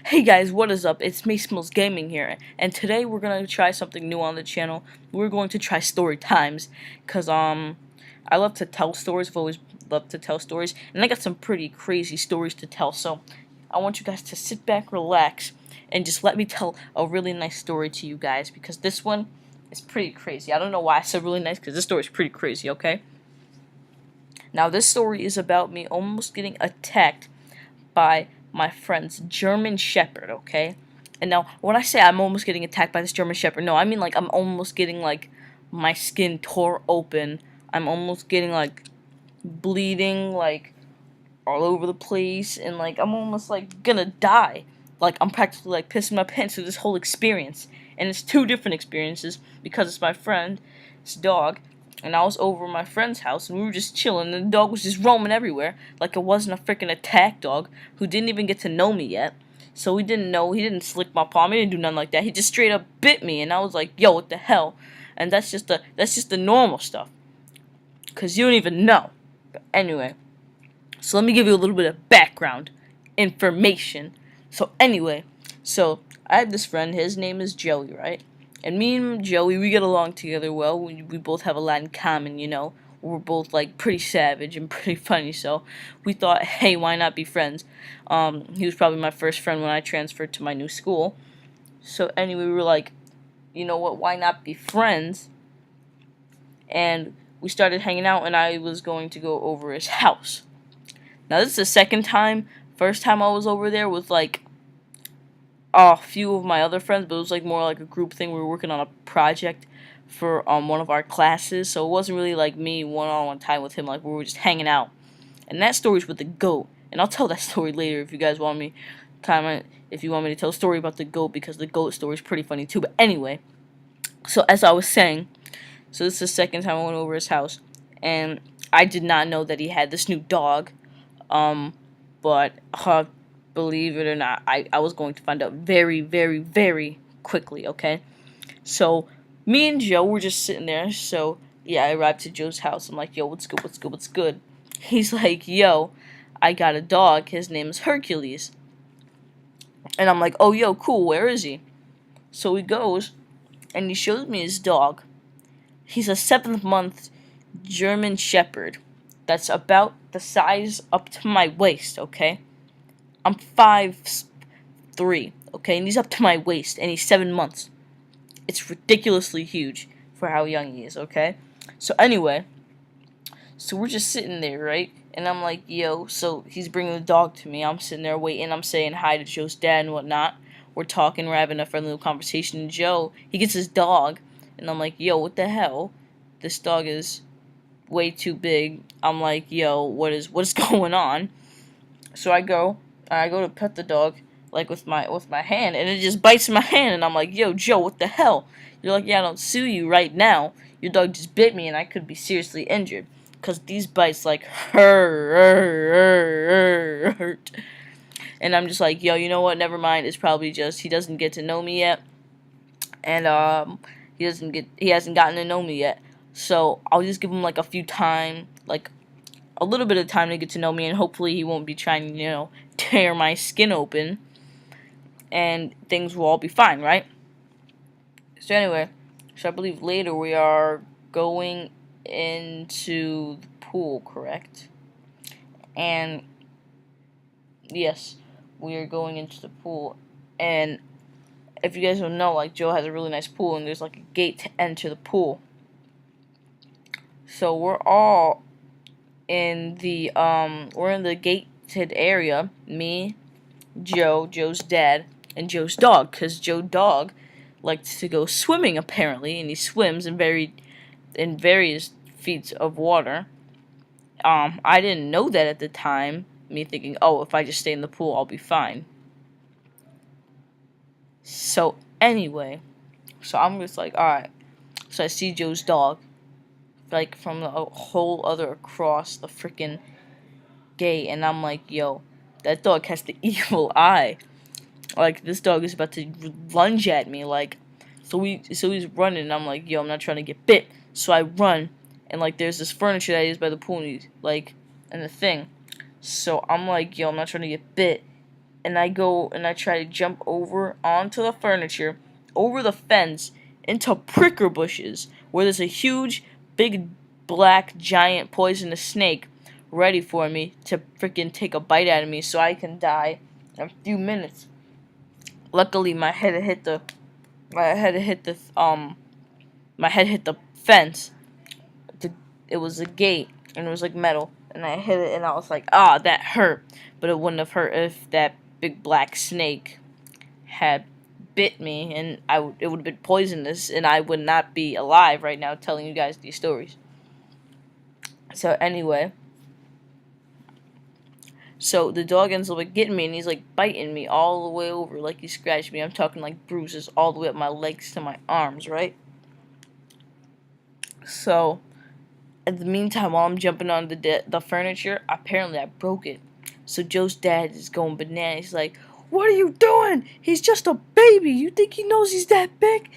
Hey guys, what is up? It's Mace Gaming here, and today we're gonna try something new on the channel. We're going to try story times, cause I love to tell stories. I've always loved to tell stories, and I got some pretty crazy stories to tell. So I want you guys to sit back, relax, and just let me tell a really nice story to you guys, because this one is pretty crazy. I don't know why I said really nice, cause this story is pretty crazy. Okay. Now this story is about me almost getting attacked by my friend's German Shepherd, okay? And now, when I say I'm almost getting attacked by this German Shepherd, no, I mean like I'm almost getting like my skin tore open. I'm almost getting like bleeding like all over the place, and like I'm almost like gonna die. Like I'm practically like pissing my pants through this whole experience. And it's two different experiences because it's my friend's dog, and I was over at my friend's house and we were just chilling and the dog was just roaming everywhere like it wasn't a freaking attack dog who didn't even get to know me yet. So he didn't slick my palm, he didn't do nothing like that. He just straight up bit me and I was like, yo, what the hell? And that's just the normal stuff. Cause you don't even know. But anyway, so let me give you a little bit of background information. So anyway, so I have this friend, his name is Joey, right? And me and Joey, we get along together well. We both have a lot in common, you know. We're both like pretty savage and pretty funny, so we thought, hey, why not be friends? He was probably my first friend when I transferred to my new school. So anyway, we were like, you know what, why not be friends? And we started hanging out and I was going to go over his house. Now this is the second time. First time I was over there was like a few of my other friends, but it was like more like a group thing. We were working on a project for one of our classes, so it wasn't really like me one-on-one time with him. Like we were just hanging out. And that story's with the goat, and I'll tell that story later if you guys want me. Comment if you want me to tell a story about the goat, because the goat story is pretty funny too. But anyway, so as I was saying, so this is the second time I went over his house, and I did not know that he had this new dog. But believe it or not, I was going to find out very, very, very quickly, okay? So, me and Joe were just sitting there, so, yeah, I arrived to Joe's house. I'm like, yo, what's good, what's good, what's good? He's like, yo, I got a dog, his name is Hercules. And I'm like, oh, yo, cool, where is he? So he goes, and he shows me his dog. He's a 7th month German Shepherd. That's about the size up to my waist, okay? I'm 5'3", okay? And he's up to my waist, and he's 7 months. It's ridiculously huge for how young he is, okay? So anyway, so we're just sitting there, right? And I'm like, yo, so he's bringing the dog to me. I'm sitting there waiting. I'm saying hi to Joe's dad and whatnot. We're talking. We're having a friendly little conversation. And Joe, he gets his dog. And I'm like, yo, what the hell? This dog is way too big. I'm like, yo, what is going on? So I go to pet the dog, like with my hand, and it just bites my hand, and I'm like, yo, Joe, what the hell? You're like, yeah, I don't sue you right now. Your dog just bit me, and I could be seriously injured, cause these bites like hurt. And I'm just like, yo, you know what? Never mind. It's probably just he doesn't get to know me yet, and he hasn't gotten to know me yet. So I'll just give him like a few time, like a little bit of time to get to know me, and hopefully he won't be trying to, tear my skin open, and things will all be fine, right? So anyway, so I believe later we are going into the pool, correct? And yes, we are going into the pool, and if you guys don't know, like Joe has a really nice pool, and there's like a gate to enter the pool. So we're all in the gated area. Me, Joe, Joe's dad, and Joe's dog, because Joe's dog likes to go swimming apparently, and he swims in various feet of water. I didn't know that at the time. Me thinking, oh, if I just stay in the pool, I'll be fine. So anyway, so I'm just like, all right. So I see Joe's dog, like from the whole other across the freaking gate, and I'm like, yo, that dog has the evil eye. Like, this dog is about to lunge at me, like, so he's running, and I'm like, yo, I'm not trying to get bit. So I run, and like there's this furniture that is by the pool, and the thing. So I'm like, yo, I'm not trying to get bit. and I go and I try to jump over onto the furniture, over the fence, into pricker bushes, where there's a huge, big, black, giant poisonous snake ready for me to freaking take a bite out of me so I can die in a few minutes. Luckily, my head hit the my head hit the fence. It was a gate, and it was like metal, and I hit it, and I was like, ah, that hurt. But it wouldn't have hurt if that big black snake had bit me, and it would have been poisonous, and I would not be alive right now telling you guys these stories. So anyway, so the dog ends up like getting me, and he's like biting me all the way over, like he scratched me. I'm talking like bruises all the way up my legs to my arms, right? So in the meantime, while I'm jumping on the furniture, apparently I broke it. So Joe's dad is going bananas. He's like, "What are you doing? He's just a baby. You think he knows he's that big?"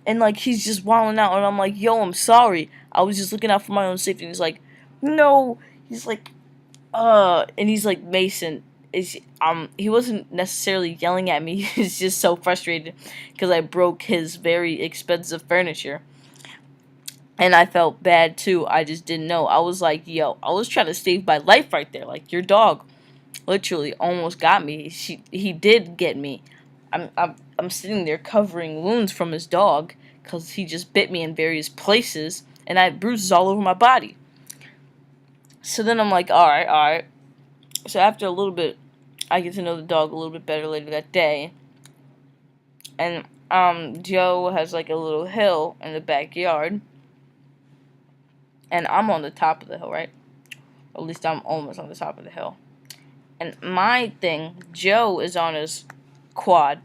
And like he's just wilding out, and I'm like, "Yo, I'm sorry. I was just looking out for my own safety." And he's like, "No." He's like, and he's like, "Mason." He wasn't necessarily yelling at me. He's just so frustrated because I broke his very expensive furniture. And I felt bad too. I just didn't know. I was like, yo, I was trying to save my life right there. Like, your dog literally almost got me. He did get me. I'm sitting there covering wounds from his dog because he just bit me in various places, and I had bruises all over my body. So then I'm like, all right. So after a little bit, I get to know the dog a little bit better later that day. And Joe has like a little hill in the backyard. And I'm on the top of the hill, right? At least I'm almost on the top of the hill. And my thing, Joe is on his quad.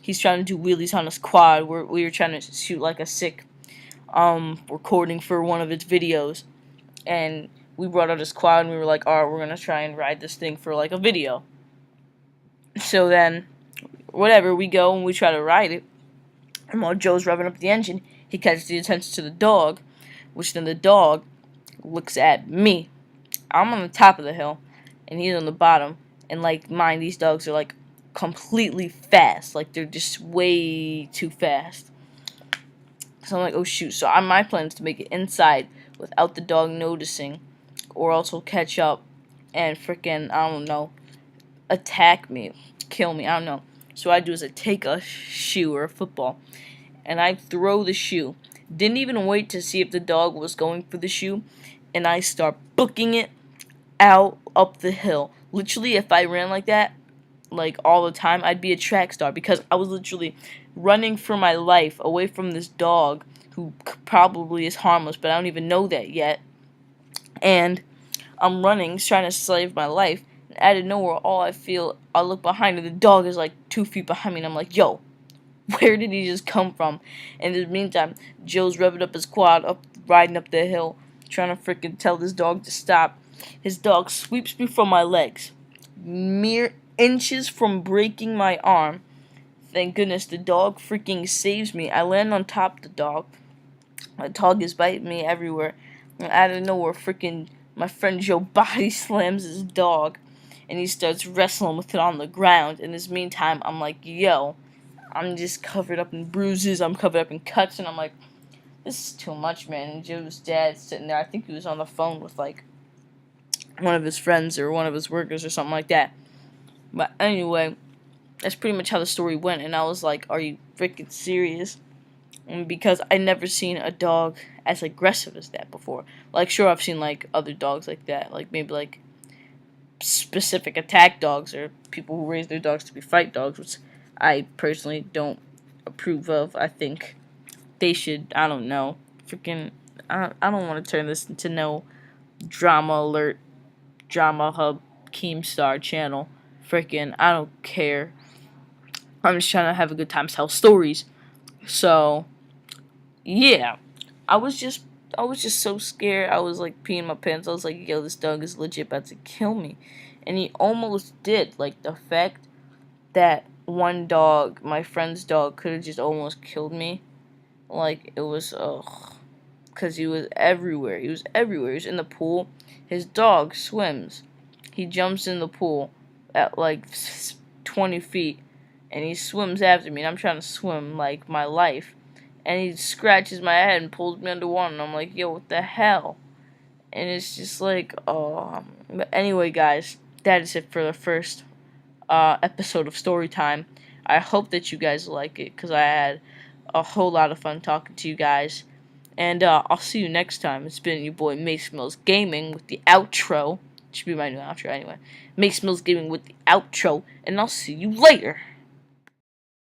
He's trying to do wheelies on his quad. We were trying to shoot like a sick recording for one of its videos. And we brought out his quad and we were like, alright, we're going to try and ride this thing for like a video. So then, whatever, we go and we try to ride it. And while Joe's revving up the engine, he catches the attention to the dog, which then the dog looks at me. I'm on the top of the hill, and he's on the bottom. And like mine, these dogs are like completely fast. Like they're just way too fast. So I'm like, oh shoot. So my plan is to make it inside without the dog noticing, or else he'll catch up and freaking, I don't know, attack me, kill me. I don't know. So what I do is I take a shoe or a football, and I throw the shoe. Didn't even wait to see if the dog was going for the shoe, and I start booking it out up the hill. Literally, if I ran like that, like all the time, I'd be a track star because I was literally running for my life away from this dog who probably is harmless, but I don't even know that yet. And I'm running, trying to save my life. And out of nowhere, I look behind, and the dog is like 2 feet behind me, and I'm like, yo, where did he just come from? And in the meantime, Joe's revving up his quad, riding up the hill, trying to freaking tell this dog to stop. His dog sweeps me from my legs, mere inches from breaking my arm. Thank goodness the dog freaking saves me. I land on top of the dog. The dog is biting me everywhere. And out of nowhere, freaking my friend Joe body slams his dog, and he starts wrestling with it on the ground. In this meantime, I'm like, yo, I'm just covered up in bruises. I'm covered up in cuts, and I'm like, this is too much, man. And Joe's dad's sitting there. I think he was on the phone with like one of his friends or one of his workers or something like that. But anyway, that's pretty much how the story went. And I was like, are you freaking serious? And because I never seen a dog as aggressive as that before. Like, sure, I've seen like other dogs like that, like maybe like specific attack dogs or people who raise their dogs to be fight dogs, which I personally don't approve of. I think they should, I don't know, freaking, I don't want to turn this into no drama alert, drama hub, Keemstar channel. Freaking, I don't care. I'm just trying to have a good time, tell stories. So, yeah, I was just so scared. I was like peeing my pants. I was like, yo, this dog is legit about to kill me. And he almost did. Like, the fact that one dog, my friend's dog, could have just almost killed me. Like, it was, because he was everywhere. He was everywhere. He was in the pool. His dog swims. He jumps in the pool at, like, 20 feet, and he swims after me, and I'm trying to swim like my life, and he scratches my head and pulls me underwater, and I'm like, yo, what the hell? And it's just like, oh. But anyway, guys, that is it for the first episode of Storytime. I hope that you guys like it, because I had a whole lot of fun talking to you guys. And I'll see you next time. It's been your boy Mace Mills Gaming with the outro. It should be my new outro anyway. Mace Mills Gaming with the outro, and I'll see you later.